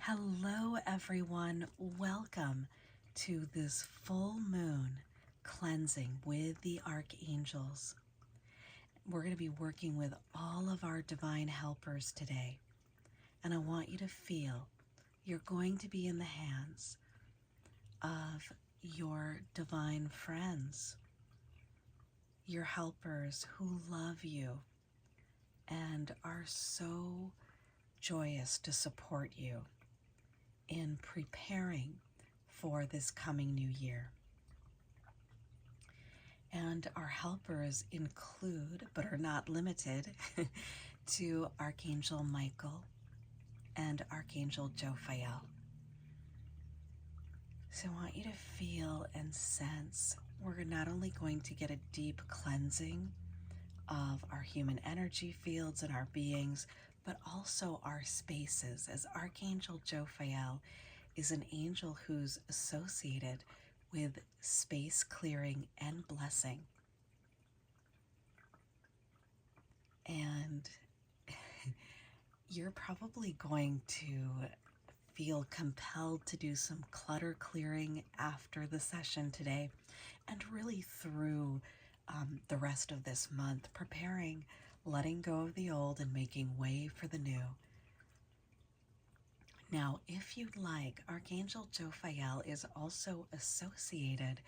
Hello, everyone. Welcome to this full moon cleansing with the archangels. We're going to be working with all of our divine helpers today. And I want you to feel you're going to be in the hands of your divine friends, your helpers who love you and are so joyous to support you in preparing for this coming new year. And our helpers include, but are not limited, to Archangel Michael and Archangel Jophiel. So I want you to feel and sense we're not only going to get a deep cleansing of our human energy fields and our beings, but also our spaces, as Archangel Jophiel is an angel who's associated with space clearing and blessing. And you're probably going to feel compelled to do some clutter clearing after the session today, and really through the rest of this month, preparing, letting go of the old and making way for the new. Now, if you'd like, Archangel Jophiel is also associated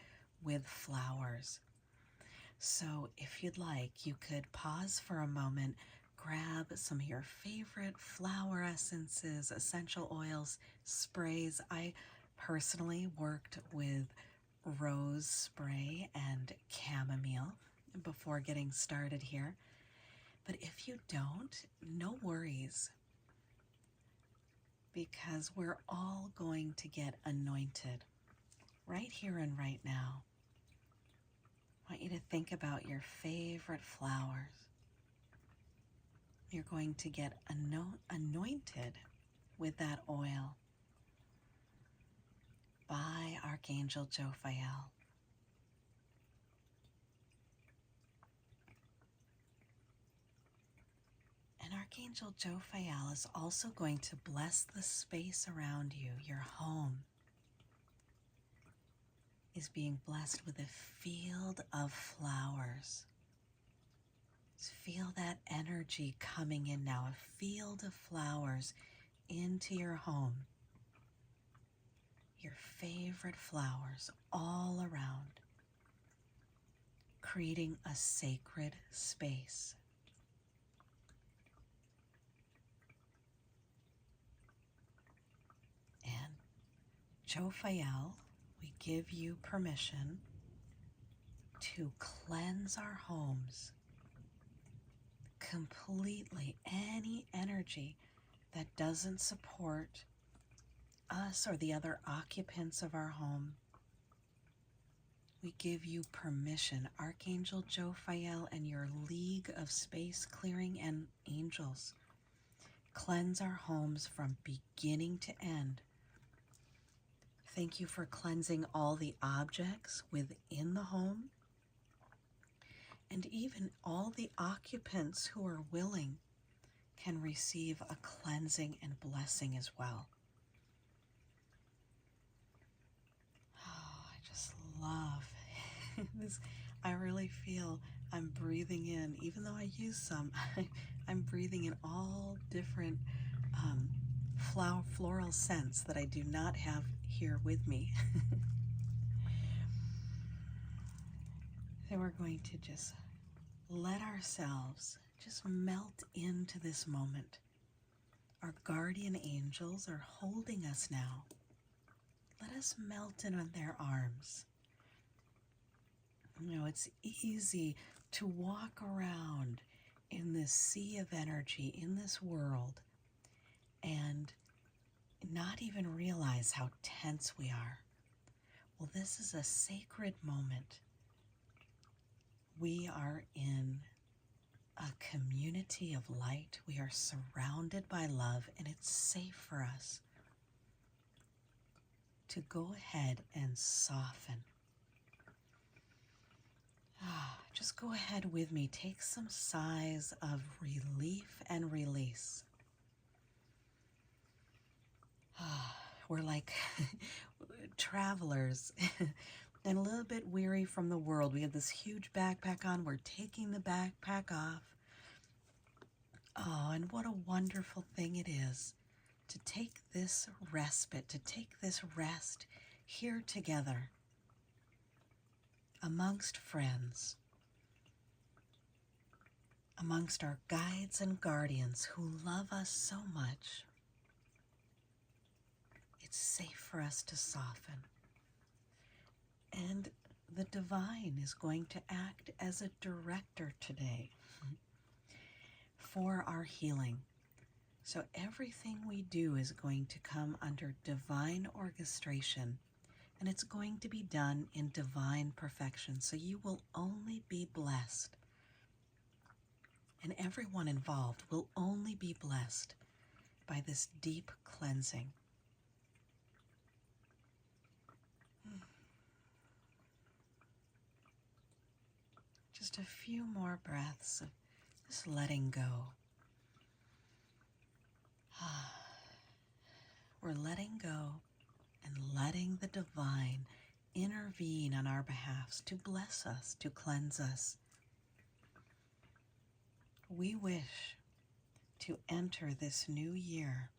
with flowers. So if you'd like, you could pause for a moment, grab some of your favorite flower essences, essential oils, sprays. I personally worked with rose spray and chamomile before getting started here. But if you don't, no worries, because we're all going to get anointed right here and right now. I want you to think about your favorite flowers. You're going to get anointed with that oil by Archangel Jophiel. And Archangel Jophiel is also going to bless the space around you. Your home is being blessed with a field of flowers. Just feel that energy coming in now, a field of flowers into your home. Your favorite flowers all around, creating a sacred space. And Jophiel, we give you permission to cleanse our homes completely. Any energy that doesn't support us or the other occupants of our home, we give you permission, Archangel Jophiel and your League of Space Clearing and Angels, cleanse our homes from beginning to end. Thank you for cleansing all the objects within the home, and even all the occupants who are willing can receive a cleansing and blessing as well. Oh, I just love this. I really feel I'm breathing in, even though I use some, I'm breathing in all different floral scents that I do not have here with me. So we're going to just let ourselves just melt into this moment. Our guardian angels are holding us now. Let us melt in on their arms. You know, it's easy to walk around in this sea of energy, in this world, and not even realize how tense we are. Well, this is a sacred moment. We are in a community of light. We are surrounded by love, and it's safe for us to go ahead and soften. Just go ahead with me. Take some sighs of relief and release. We're like travelers and a little bit weary from the world. We have this huge backpack on. We're taking the backpack off. Oh, and what a wonderful thing it is to take this respite, to take this rest here together amongst friends, amongst our guides and guardians who love us so much. It's safe for us to soften. And the divine is going to act as a director today for our healing. So everything we do is going to come under divine orchestration, and it's going to be done in divine perfection. So you will only be blessed, and everyone involved will only be blessed by this deep cleansing. Just a few more breaths of just letting go. We're letting go and letting the divine intervene on our behalf to bless us, to cleanse us. We wish to enter this new year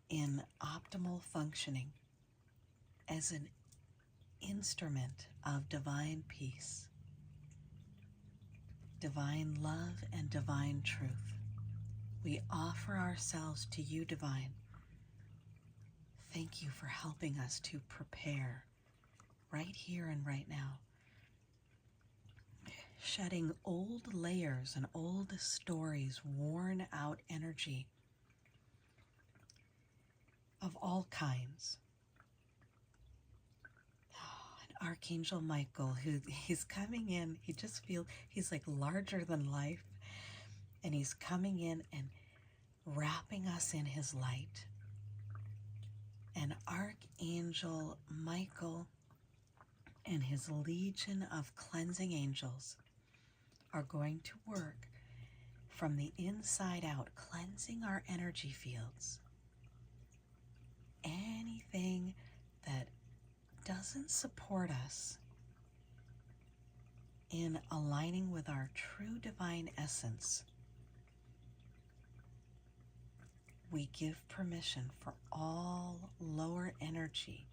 in optimal functioning as an instrument of divine peace, divine love, and divine truth. We offer ourselves to you, divine. Thank you for helping us to prepare right here and right now. Shedding old layers and old stories, worn out energy of all kinds. And Archangel Michael, he's coming in, he just feels, he's like larger than life. And he's coming in and wrapping us in his light. And Archangel Michael and his legion of cleansing angels are going to work from the inside out, cleansing our energy fields. Anything that doesn't support us in aligning with our true divine essence, we give permission for all lower energy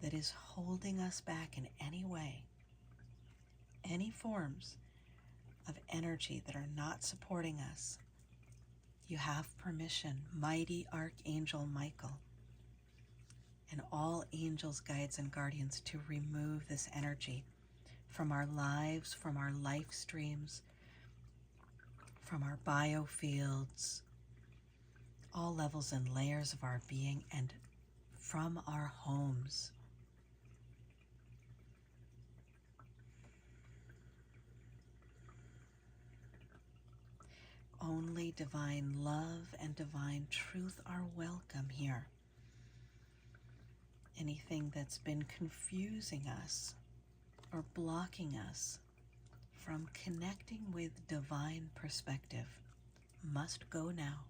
that is holding us back in any way, any forms of energy that are not supporting us. You have permission, mighty Archangel Michael, and all angels, guides, and guardians to remove this energy from our lives, from our life streams, from our biofields, all levels and layers of our being, and from our homes. Only divine love and divine truth are welcome here. Anything that's been confusing us or blocking us from connecting with divine perspective must go now.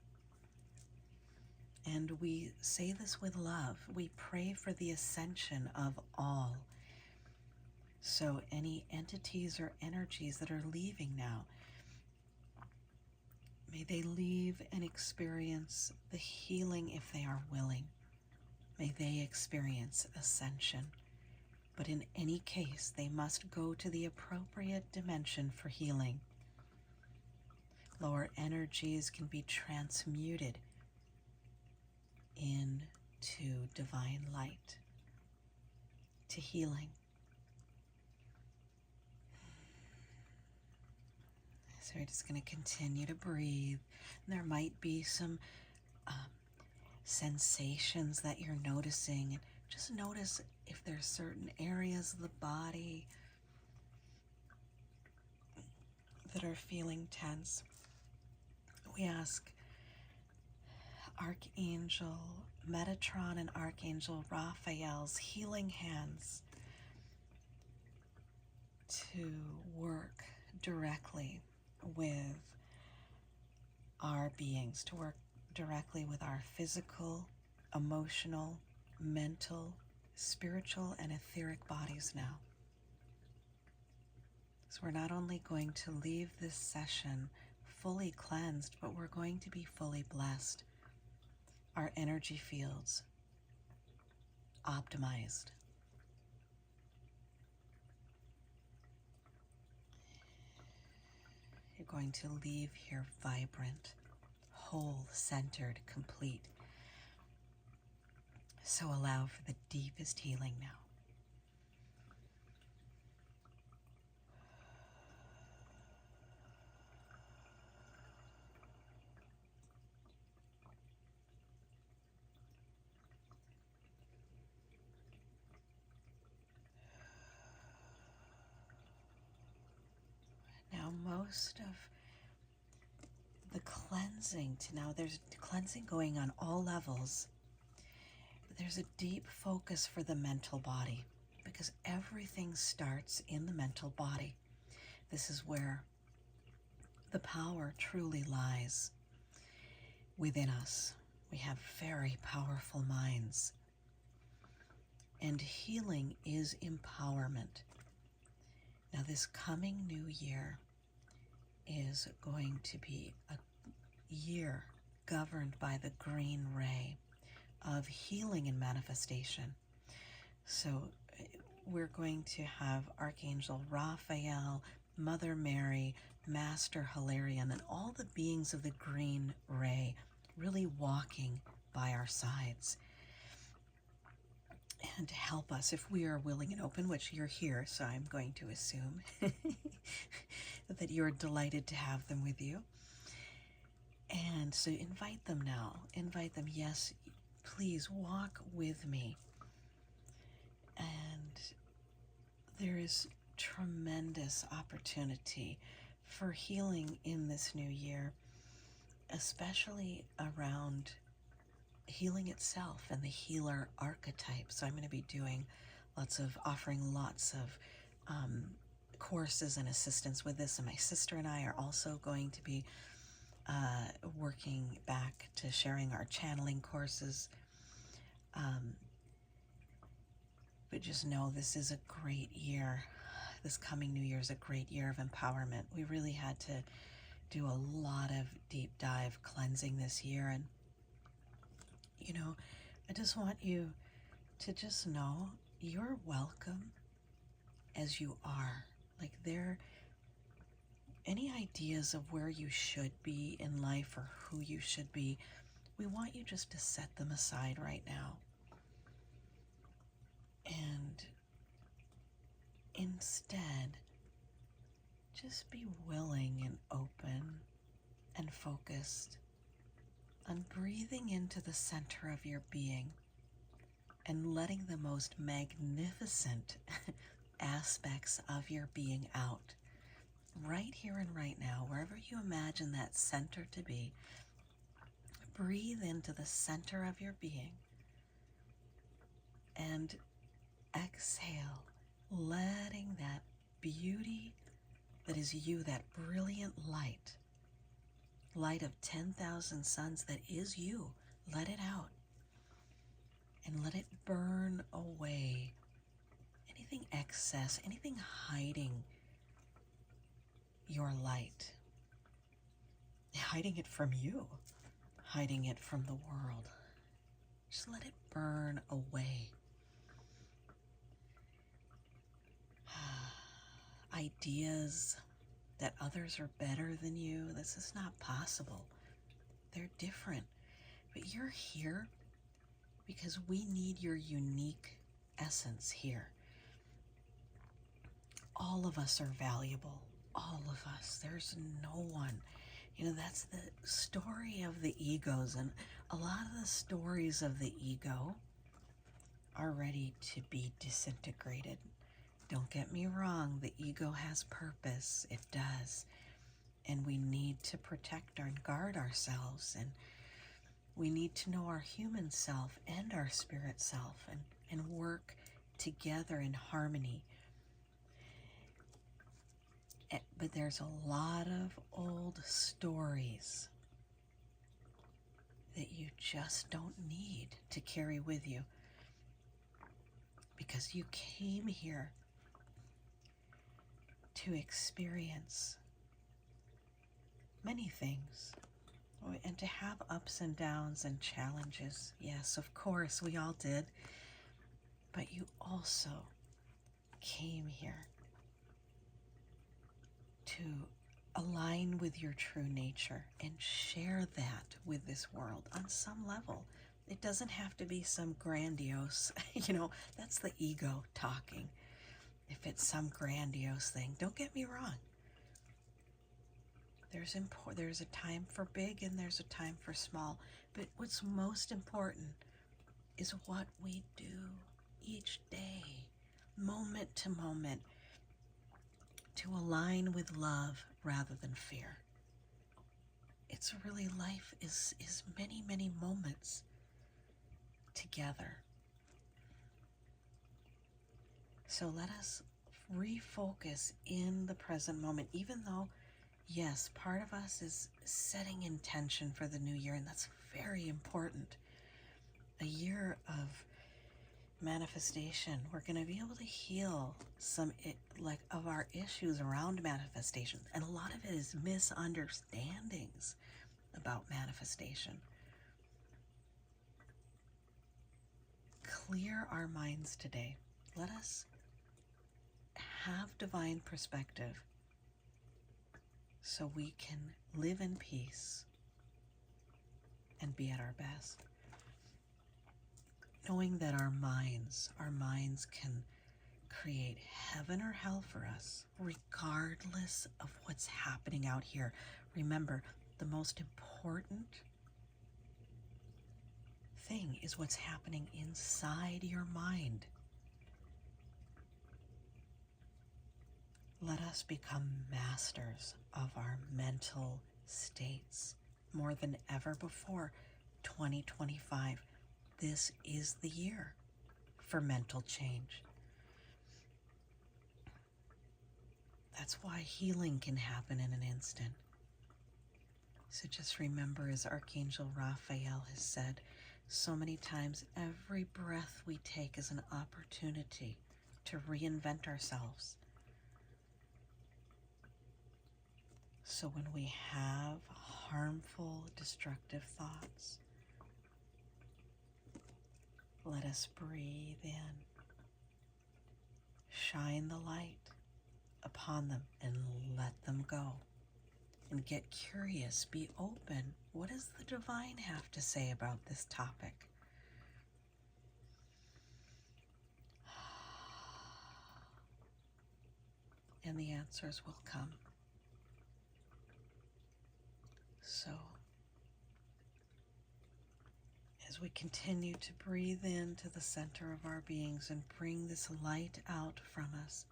And we say this with love. We pray for the ascension of all. So any entities or energies that are leaving now, may they leave and experience the healing if they are willing. May they experience ascension. But in any case, they must go to the appropriate dimension for healing. Lower energies can be transmuted into divine light, to healing. So we're just going to continue to breathe. And there might be some sensations that you're noticing. And just notice if there's certain areas of the body that are feeling tense. We ask Archangel Metatron and Archangel Raphael's healing hands to work directly with our beings, to work directly with our physical emotional, mental, spiritual, and etheric bodies now. So we're not only going to leave this session fully cleansed, but we're going to be fully blessed. Our energy fields optimized. You're going to leave here vibrant, whole, centered, complete. So allow for the deepest healing now. Now most of the cleansing there's cleansing going on all levels. There's a deep focus for the mental body because everything starts in the mental body. This is where the power truly lies within us. We have very powerful minds. And healing is empowerment. Now, this coming new year is going to be a year governed by the green ray of healing and manifestation. So we're going to have Archangel Raphael, Mother Mary, Master Hilarion, and all the beings of the green ray really walking by our sides and help us if we are willing and open, which you're here, so I'm going to assume that you're delighted to have them with you. And so invite them now. Invite them, yes, please walk with me. And there is tremendous opportunity for healing in this new year, especially around healing itself and the healer archetype. So I'm going to be offering lots of courses and assistance with this. And my sister and I are also going to be working back to sharing our channeling courses. But just know this is a great year. This coming new year is a great year of empowerment. We really had to do a lot of deep dive cleansing this year. And, I just want you to just know you're welcome as you are. Like any ideas of where you should be in life or who you should be, we want you just to set them aside right now. And instead, just be willing and open and focused on breathing into the center of your being and letting the most magnificent aspects of your being out. Right here and right now, wherever you imagine that center to be, breathe into the center of your being and exhale, letting that beauty that is you, that brilliant light of 10,000 suns that is you, let it out and let it burn away anything excess, anything hiding your light, hiding it from you, hiding it from the world. Just let it burn away. Ideas that others are better than you, this is not possible. They're different. But you're here because we need your unique essence here. All of us are valuable. All of us. There's no one. That's the story of the egos. And a lot of the stories of the ego are ready to be disintegrated. Don't get me wrong, the ego has purpose, it does. And we need to protect and guard ourselves, and we need to know our human self and our spirit self and work together in harmony. But there's a lot of old stories that you just don't need to carry with you, because you came here to experience many things and to have ups and downs and challenges. Yes, of course, we all did. But you also came here to align with your true nature and share that with this world on some level. It doesn't have to be some grandiose, that's the ego talking. If it's some grandiose thing, don't get me wrong. There's a time for big and there's a time for small. But what's most important is what we do each day, moment to moment, to align with love rather than fear. It's really, life is many, many moments together. So let us refocus in the present moment, even though, yes, part of us is setting intention for the new year, and that's very important. A year of manifestation. We're going to be able to heal some of our issues around manifestation, and a lot of it is misunderstandings about manifestation. Clear our minds today. Let us have divine perspective so we can live in peace and be at our best. Knowing that our minds can create heaven or hell for us, regardless of what's happening out here. Remember, the most important thing is what's happening inside your mind. Let us become masters of our mental states more than ever before. 2025. This is the year for mental change. That's why healing can happen in an instant. So just remember, as Archangel Raphael has said so many times, every breath we take is an opportunity to reinvent ourselves. So when we have harmful, destructive thoughts, let us breathe in, shine the light upon them, and let them go. And get curious, be open. What does the divine have to say about this topic? And the answers will come. So, as we continue to breathe into the center of our beings and bring this light out from us,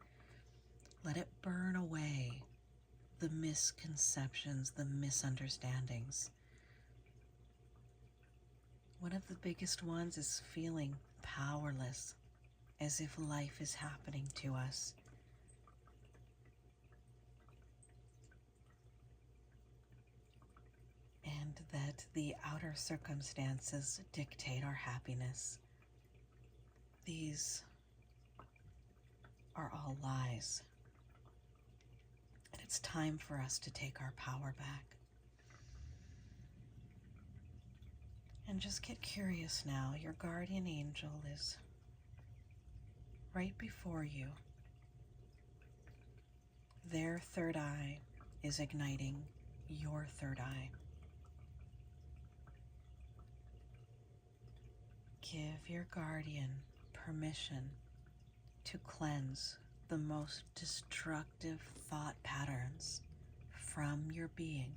let it burn away the misconceptions, the misunderstandings. One of the biggest ones is feeling powerless, as if life is happening to us. And that the outer circumstances dictate our happiness. These are all lies. And it's time for us to take our power back. And just get curious now. Your guardian angel is right before you. Their third eye is igniting your third eye. Give your guardian permission to cleanse the most destructive thought patterns from your being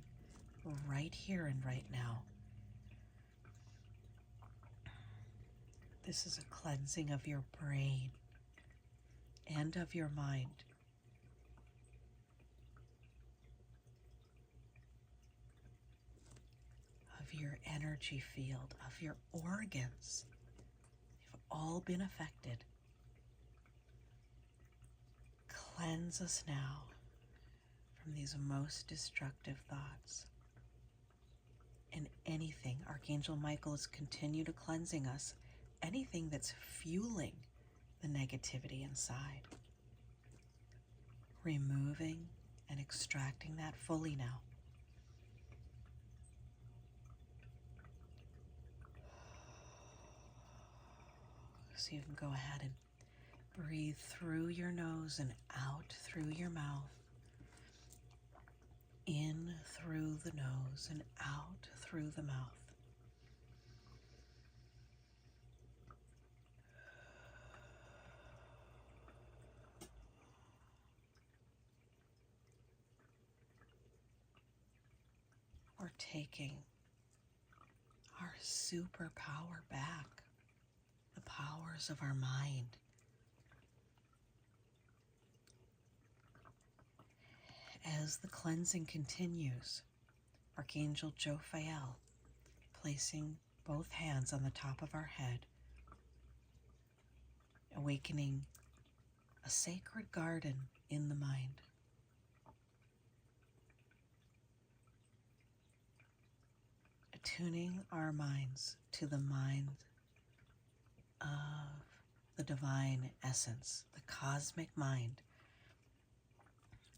right here and right now. This is a cleansing of your brain and of your mind. Of your energy field, of your organs. They've all been affected. Cleanse us now from these most destructive thoughts. And anything, Archangel Michael is continue to cleansing us, anything that's fueling the negativity inside. Removing and extracting that fully now. So you can go ahead and breathe through your nose and out through your mouth. In through the nose and out through the mouth. We're taking our superpower back, the powers of our mind. As the cleansing continues, Archangel Jophiel, placing both hands on the top of our head, awakening a sacred garden in the mind. Attuning our minds to the mind of the divine essence, the cosmic mind.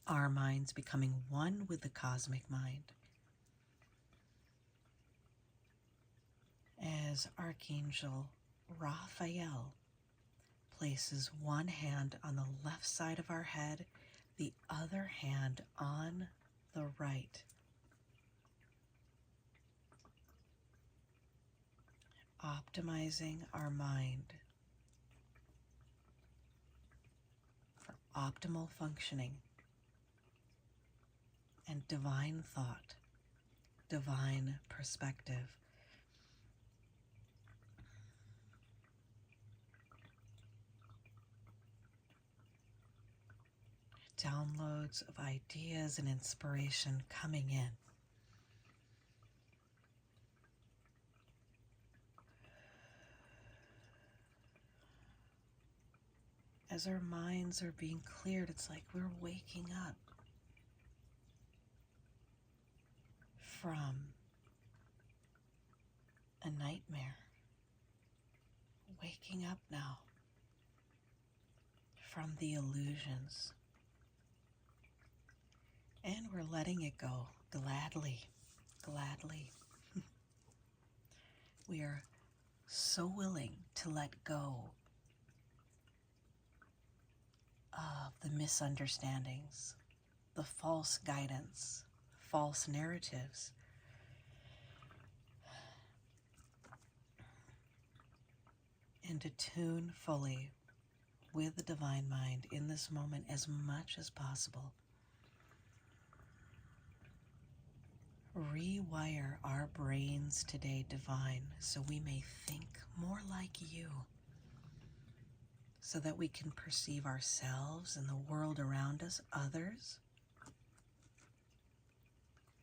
Our minds becoming one with the cosmic mind. As Archangel Raphael places one hand on the left side of our head, the other hand on the right. Optimizing our mind for optimal functioning and divine thought, divine perspective. Downloads of ideas and inspiration coming in. As our minds are being cleared, it's like we're waking up from a nightmare. Waking up now from the illusions. And we're letting it go gladly, gladly. We are so willing to let go of the misunderstandings, the false guidance, false narratives. And attune fully with the divine mind in this moment as much as possible. Rewire our brains today, divine, so we may think more like you, so that we can perceive ourselves and the world around us, others,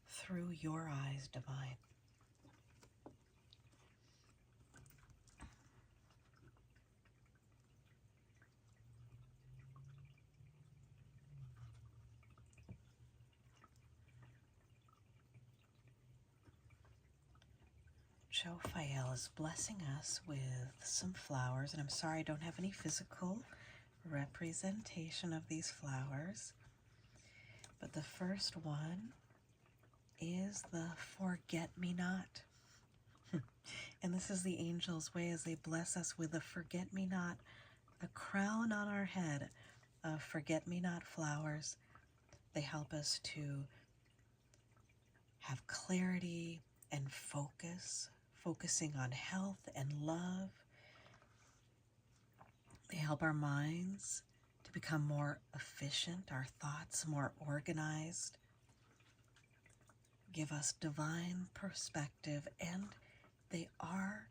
through your eyes, divine. Jophiel is blessing us with some flowers, and I'm sorry I don't have any physical representation of these flowers, but the first one is the forget-me-not. And this is the angels' way as they bless us with a forget-me-not, a crown on our head of forget-me-not flowers. They help us to have clarity and focus, focusing on health and love. They help our minds to become more efficient, our thoughts more organized, give us divine perspective, and they are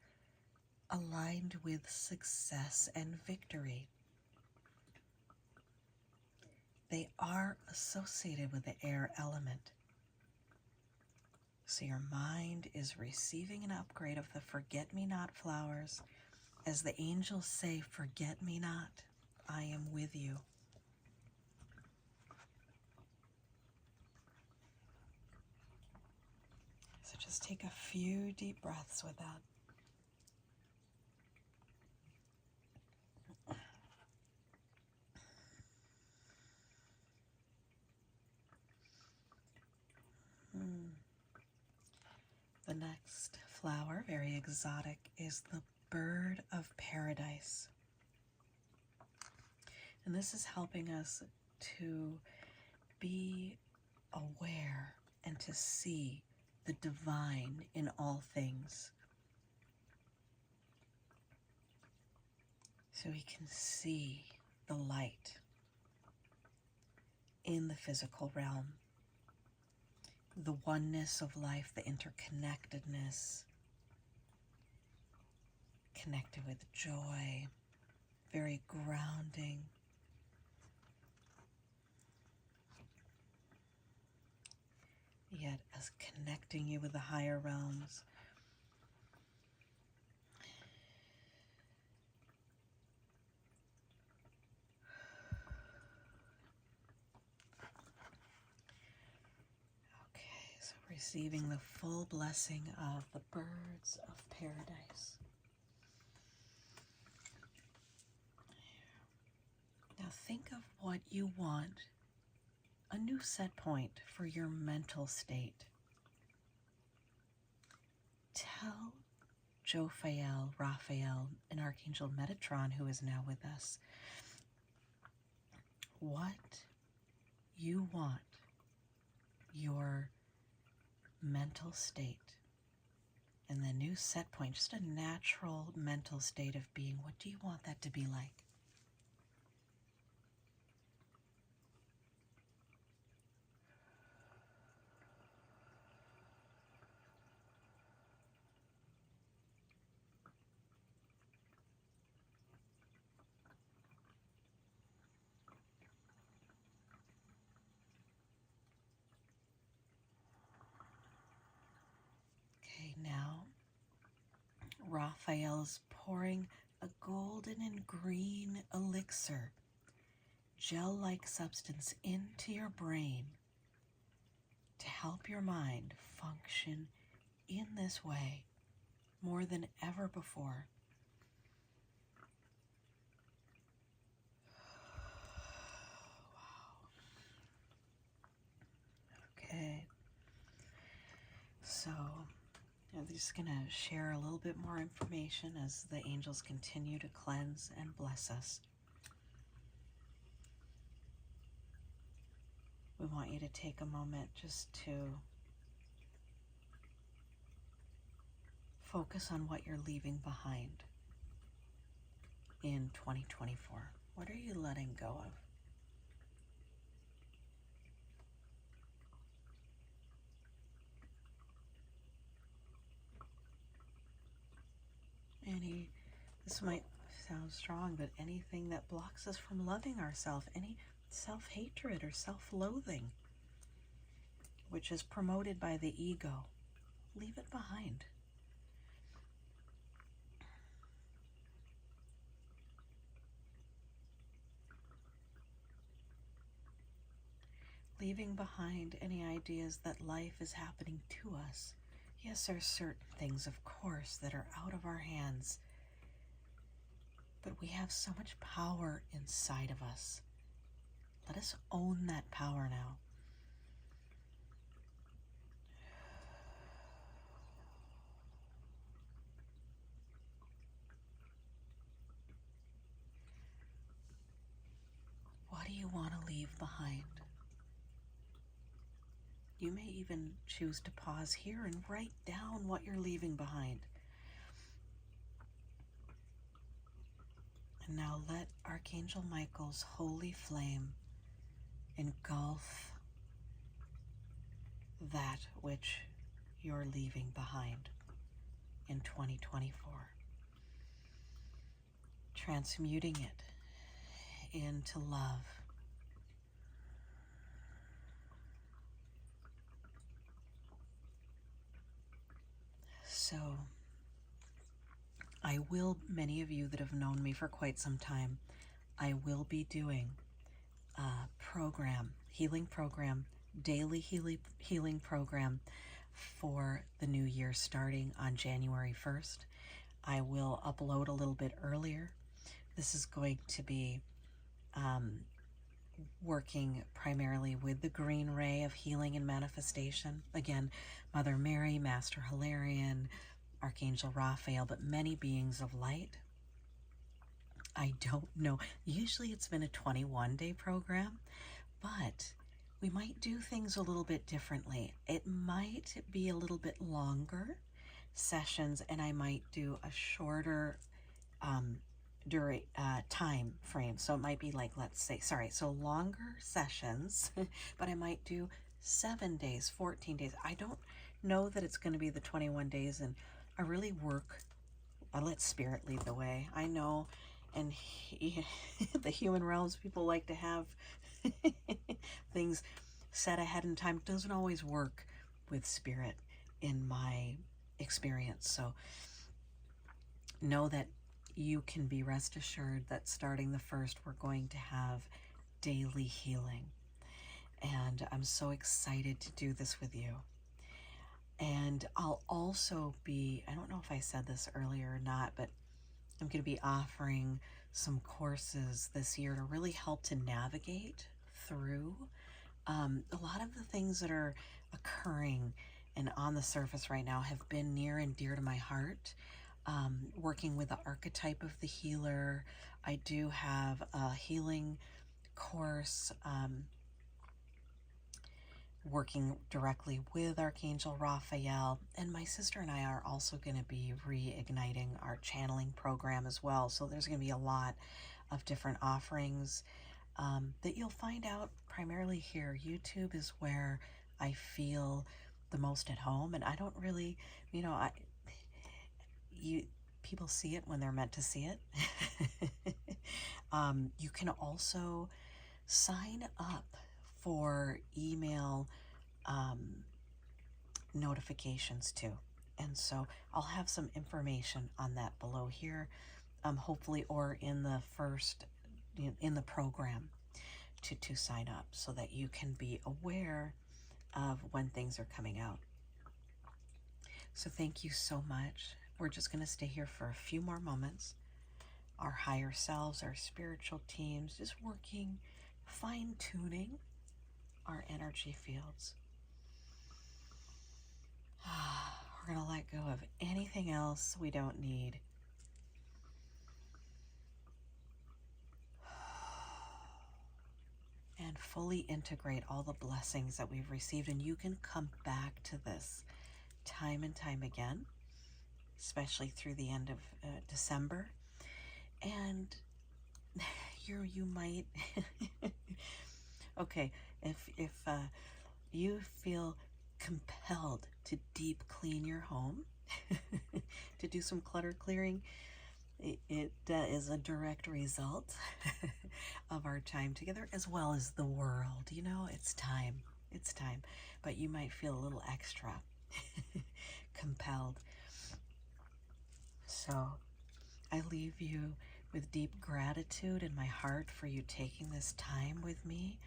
aligned with success and victory. They are associated with the air element. So your mind is receiving an upgrade of the forget-me-not flowers. As the angels say, forget me not, I am with you. So So just take a few deep breaths with that. The next flower, very exotic, is the bird of paradise. And this is helping us to be aware and to see the divine in all things. So we can see the light in the physical realm, the oneness of life, the interconnectedness, connected with joy, very grounding. Yet as connecting you with the higher realms. Okay, so receiving the full blessing of the birds of paradise. Now think of what you want, a new set point for your mental state. Tell Jophiel Raphael and Archangel Metatron, who is now with us, what you want your mental state and the new set point, just a natural mental state of being. What do you want that to be like? Now, Raphael's pouring a golden and green elixir, gel-like substance into your brain to help your mind function in this way more than ever before. Wow. Okay. So I'm just going to share a little bit more information as the angels continue to cleanse and bless us. We want you to take a moment just to focus on what you're leaving behind in 2024. What are you letting go of? This might sound strong, but anything that blocks us from loving ourselves, any self-hatred or self-loathing, which is promoted by the ego, leave it behind. Leaving behind any ideas that life is happening to us. Yes, there are certain things, of course, that are out of our hands, but we have so much power inside of us. Let us own that power now. What do you want to leave behind? You may even choose to pause here and write down what you're leaving behind. And now let Archangel Michael's holy flame engulf that which you're leaving behind in 2024, transmuting it into love. So many of you that have known me for quite some time, I will be doing a program, healing program, daily healing program for the new year starting on January 1st. I will upload a little bit earlier. This is going to be working primarily with the green ray of healing and manifestation. Again, Mother Mary, Master Hilarion, Archangel Raphael, but many beings of light. I don't know. Usually it's been a 21-day program, but we might do things a little bit differently. It might be a little bit longer sessions, and I might do a shorter time frame. So it might be like, let's say, so longer sessions, but I might do 7 days, 14 days. I don't know that it's going to be the 21 days, and I really work. I let spirit lead the way. I know, and the human realms, people like to have things set ahead in time. It doesn't always work with spirit in my experience. So know that you can be rest assured that starting the 1st, we're going to have daily healing. And I'm so excited to do this with you. And I'll also be, I don't know if I said this earlier or not, but I'm going to be offering some courses this year to really help to navigate through a lot of the things that are occurring and on the surface right now have been near and dear to my heart. Working with the archetype of the healer. I do have a healing course working directly with Archangel Raphael, and my sister and I are also going to be reigniting our channeling program as well. So there's going to be a lot of different offerings that you'll find out primarily here. YouTube is where I feel the most at home, and I don't really, people see it when they're meant to see it. You can also sign up for email notifications too. And so I'll have some information on that below here, hopefully, or in the in the program to sign up so that you can be aware of when things are coming out. So thank you so much. We're just going to stay here for a few more moments. Our higher selves, our spiritual teams, just working, fine-tuning our energy fields. We're going to let go of anything else we don't need. And fully integrate all the blessings that we've received. And you can come back to this time and time again, especially through the end of December. And you might, okay, if you feel compelled to deep clean your home, to do some clutter clearing, it is a direct result of our time together, as well as the world. It's time. It's time. But you might feel a little extra compelled. So I leave you with deep gratitude in my heart for you taking this time with me.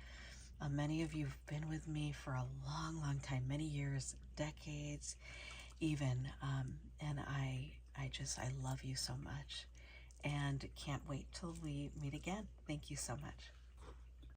Many of you have been with me for a long, long time, many years, decades even, and I love you so much, and can't wait till we meet again. Thank you so much.